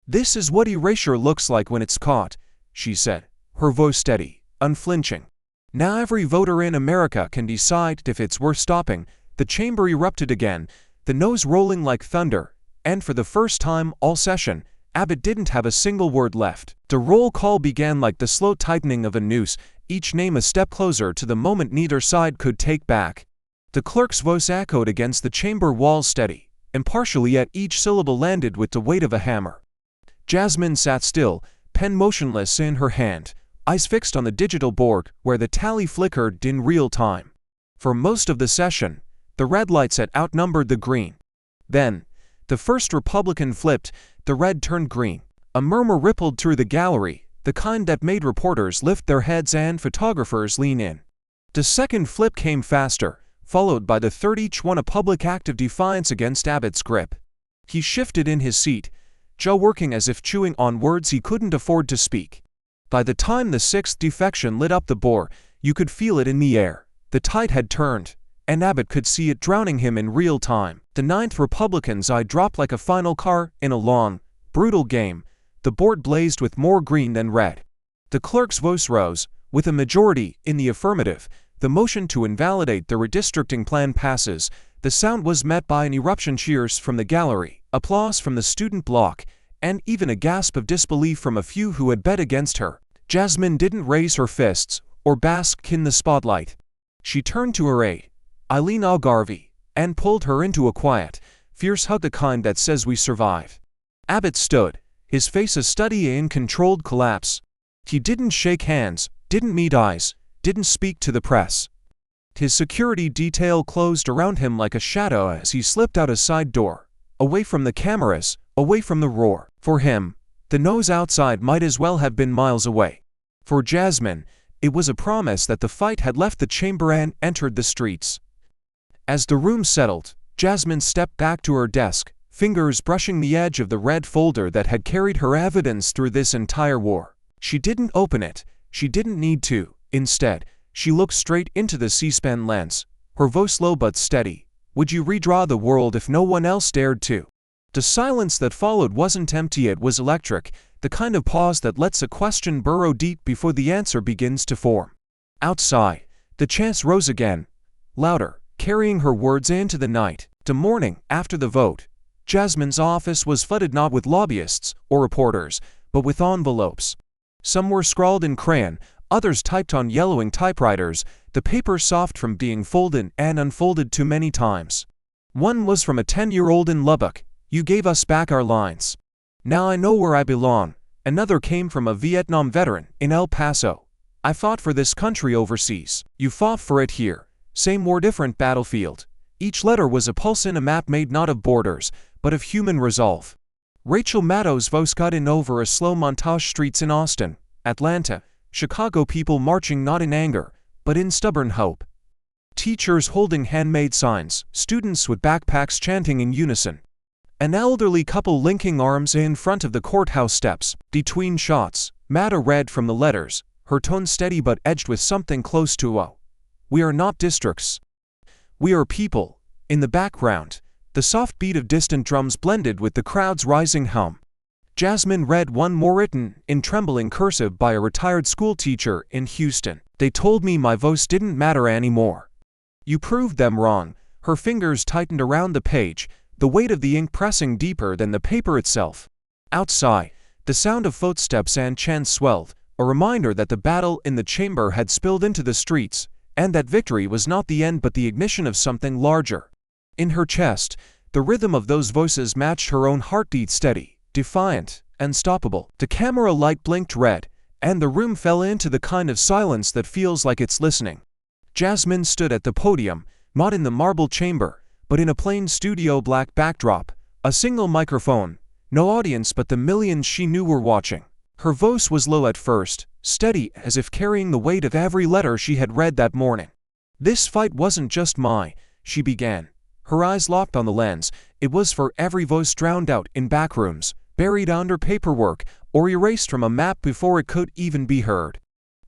"This is what erasure looks like when it's caught," she said, her voice steady, unflinching. "Now every voter in America can decide if it's worth stopping. The chamber erupted again, the nose rolling like thunder, and for the first time all session, Abbott didn't have a single word left. The roll call began like the slow tightening of a noose, each name a step closer to the moment neither side could take back. The clerk's voice echoed against the chamber walls steady, impartially, yet each syllable landed with the weight of a hammer. Jasmine sat still, pen motionless in her hand, eyes fixed on the digital board where the tally flickered in real time. For most of the session, the red lights had outnumbered the green. Then, the first Republican flipped, the red turned green. A murmur rippled through the gallery, the kind that made reporters lift their heads and photographers lean in. The second flip came faster, followed by the third, each one a public act of defiance against Abbott's grip. He shifted in his seat, jaw working as if chewing on words he couldn't afford to speak. By the time the sixth defection lit up the board, you could feel it in the air. The tide had turned, and Abbott could see it drowning him in real time. The ninth Republican's eye dropped like a final car in a long, brutal game. The board blazed with more green than red. The clerk's voice rose, with a majority in the affirmative. The motion to invalidate the redistricting plan passes. The sound was met by an eruption, cheers from the gallery, applause from the student bloc, and even a gasp of disbelief from a few who had bet against her. Jasmine didn't raise her fists or bask in the spotlight. She turned to her aide, Eileen Algarve, and pulled her into a quiet, fierce hug, the kind that says we survive. Abbott stood, his face a study in controlled collapse. He didn't shake hands, didn't meet eyes, didn't speak to the press. His security detail closed around him like a shadow as he slipped out a side door, away from the cameras, away from the roar. For him, the nose outside might as well have been miles away. For Jasmine, it was a promise that the fight had left the chamber and entered the streets. As the room settled, Jasmine stepped back to her desk, fingers brushing the edge of the red folder that had carried her evidence through this entire war. She didn't open it, she didn't need to. Instead, she looked straight into the C-SPAN lens, her voice low but steady. Would you redraw the world if no one else dared to? The silence that followed wasn't empty, it was electric, the kind of pause that lets a question burrow deep before the answer begins to form. Outside, the chant rose again, louder, carrying her words into the night. The morning after the vote, Jasmine's office was flooded not with lobbyists or reporters, but with envelopes. Some were scrawled in crayon, others typed on yellowing typewriters, the paper soft from being folded and unfolded too many times. One was from a 10-year-old in Lubbock. You gave us back our lines. Now I know where I belong. Another came from a Vietnam veteran in El Paso. I fought for this country overseas. You fought for it here. Same war, different battlefield. Each letter was a pulse in a map made not of borders, but of human resolve. Rachel Maddow's voice cut in over a slow montage, streets in Austin, Atlanta, Chicago, people marching not in anger, but in stubborn hope. Teachers holding handmade signs, students with backpacks chanting in unison. An elderly couple linking arms in front of the courthouse steps. Between shots, Maddow read from the letters, her tone steady but edged with something close to a "We are not districts. We are people." In the background, the soft beat of distant drums blended with the crowd's rising hum. Jasmine read one more, written in trembling cursive by a retired schoolteacher in Houston. They told me my voice didn't matter anymore. You proved them wrong. Her fingers tightened around the page, the weight of the ink pressing deeper than the paper itself. Outside, the sound of footsteps and chants swelled, a reminder that the battle in the chamber had spilled into the streets, and that victory was not the end but the ignition of something larger. In her chest, the rhythm of those voices matched her own heartbeat, steady, defiant, unstoppable. The camera light blinked red, and the room fell into the kind of silence that feels like it's listening. Jasmine stood at the podium, not in the marble chamber, but in a plain studio black backdrop, a single microphone, no audience but the millions she knew were watching. Her voice was low at first, steady as if carrying the weight of every letter she had read that morning. This fight wasn't just mine, she began, her eyes locked on the lens. It was for every voice drowned out in backrooms, buried under paperwork, or erased from a map before it could even be heard.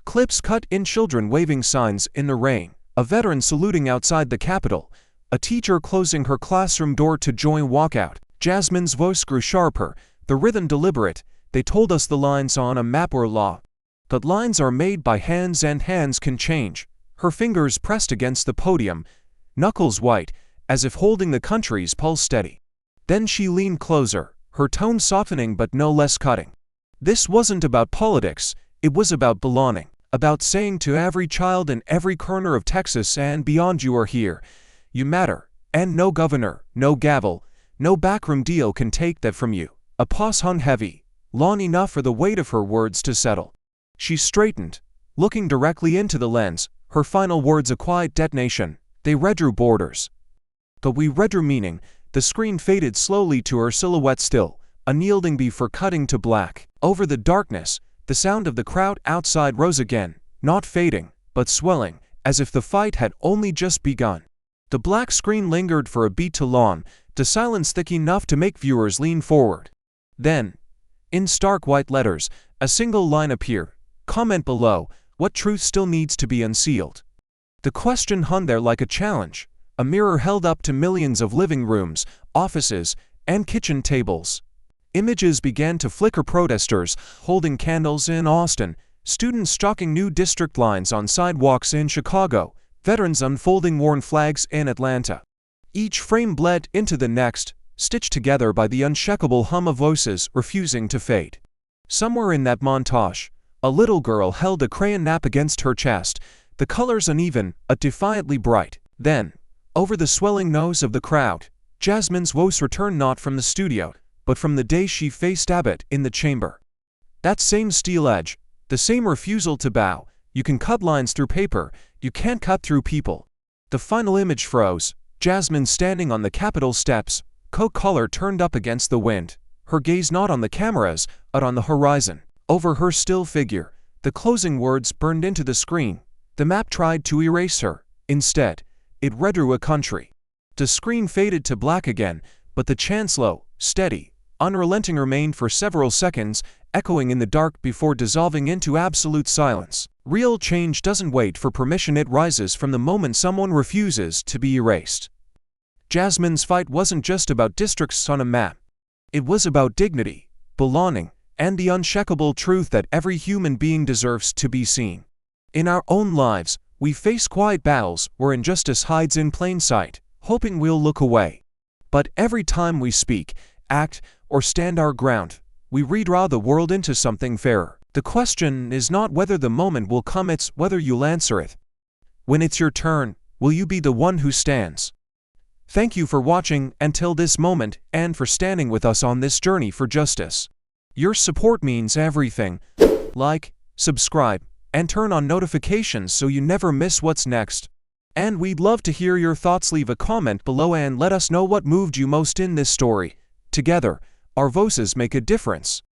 Clips cut in, children waving signs in the rain, a veteran saluting outside the Capitol, a teacher closing her classroom door to join walkout. Jasmine's voice grew sharper, the rhythm deliberate. They told us the lines on a map were law. But lines are made by hands, and hands can change. Her fingers pressed against the podium, knuckles white, as if holding the country's pulse steady. Then she leaned closer, her tone softening but no less cutting. This wasn't about politics, it was about belonging, about saying to every child in every corner of Texas and beyond, you are here, you matter, and no governor, no gavel, no backroom deal can take that from you. A pause hung heavy, long enough for the weight of her words to settle. She straightened, looking directly into the lens, her final words a quiet detonation. They redrew borders. But we redrew meaning. The screen faded slowly to her silhouette still, unyielding before cutting to black. Over the darkness, the sound of the crowd outside rose again, not fading, but swelling, as if the fight had only just begun. The black screen lingered for a beat too long, the silence thick enough to make viewers lean forward. Then, in stark white letters, a single line appeared. Comment below, what truth still needs to be unsealed? The question hung there like a challenge, a mirror held up to millions of living rooms, offices, and kitchen tables. Images began to flicker: protesters holding candles in Austin, students chalking new district lines on sidewalks in Chicago, veterans unfolding worn flags in Atlanta. Each frame bled into the next, stitched together by the unshakable hum of voices refusing to fade. Somewhere in that montage, a little girl held a crayon nap against her chest, the colors uneven, but defiantly bright. Then, over the swelling nose of the crowd, Jasmine's voice returned, not from the studio, but from the day she faced Abbott in the chamber. That same steel edge, the same refusal to bow. You can cut lines through paper, you can't cut through people. The final image froze, Jasmine standing on the Capitol steps, coat collar turned up against the wind, her gaze not on the cameras, but on the horizon. Over her still figure, the closing words burned into the screen. The map tried to erase her. Instead, it redrew a country. The screen faded to black again, but the chant, low, steady, unrelenting, remained for several seconds, echoing in the dark before dissolving into absolute silence. Real change doesn't wait for permission, it rises from the moment someone refuses to be erased. Jasmine's fight wasn't just about districts on a map. It was about dignity, belonging, and the unshakable truth that every human being deserves to be seen. In our own lives, we face quiet battles where injustice hides in plain sight, hoping we'll look away. But every time we speak, act, or stand our ground, we redraw the world into something fairer. The question is not whether the moment will come, it's whether you'll answer it. When it's your turn, will you be the one who stands? Thank you for watching until this moment and for standing with us on this journey for justice. Your support means everything. Like, subscribe, and turn on notifications so you never miss what's next. And we'd love to hear your thoughts. Leave a comment below and let us know what moved you most in this story. Together, our voices make a difference.